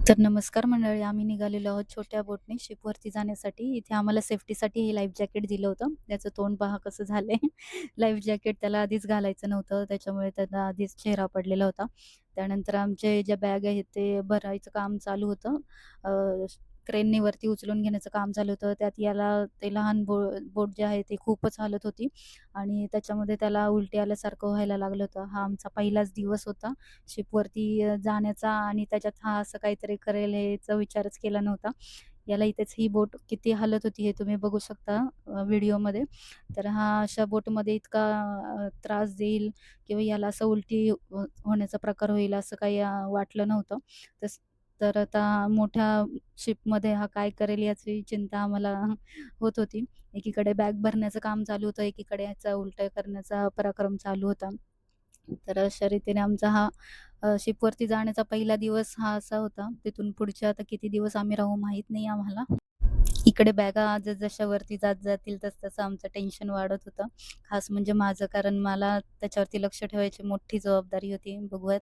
तर नमस्कार मंडळी, आम्ही निघालेलो आहोत छोट्या बोटने शिपवरती जाण्यासाठी. इथे आम्हाला सेफ्टीसाठी हे लाईफ जॅकेट दिलं होतं. त्याचं तोंड पहा कसं झालंय. लाईफ जॅकेट त्याला आधीच घालायचं नव्हतं, त्याच्यामुळे त्याला आधीच चेहरा पडलेला होता. त्यानंतर आमचे ज्या बॅग आहेत ते भरायचं काम चालू होतं. क्रेननी वरती उचलून घेण्याचं काम चालू होतं. त्यात याला ते लहान बोट जे आहे ते खूपच हालत होती आणि त्याच्यामध्ये त्याला उलटी आल्यासारखं व्हायला लागलं होतं. हा आमचा पहिलाच दिवस होता शिपवरती जाण्याचा आणि त्याच्यात हा असं काहीतरी करेल याचा विचारच केला नव्हता. याला इथेच ही बोट किती हालत होती हे तुम्ही बघू शकता व्हिडिओमध्ये. तर हा अशा बोटमध्ये इतका त्रास देईल किंवा याला असं उलटी होण्याचा प्रकार होईल असं काही वाटलं नव्हतं. तस तर आता मोठ्या शिपमध्ये हा काय करेल याची चिंता आम्हाला होत होती. एकीकडे बॅग भरण्याचं काम चालू होतं, एकीकडे याचा उलट्या करण्याचा पराक्रम चालू होता. तर अशा रीतीने आमचा हा शिपवरती जाण्याचा पहिला दिवस हा असा होता. तिथून पुढचे आता किती दिवस आम्ही राहू माहीत नाही आम्हाला. इकडे बॅगा जसजशा वरती जात जातील तसं आमचं टेन्शन वाढत होतं. खास म्हणजे माझं, कारण मला त्याच्यावरती लक्ष ठेवायची मोठी जबाबदारी होती. बघूयात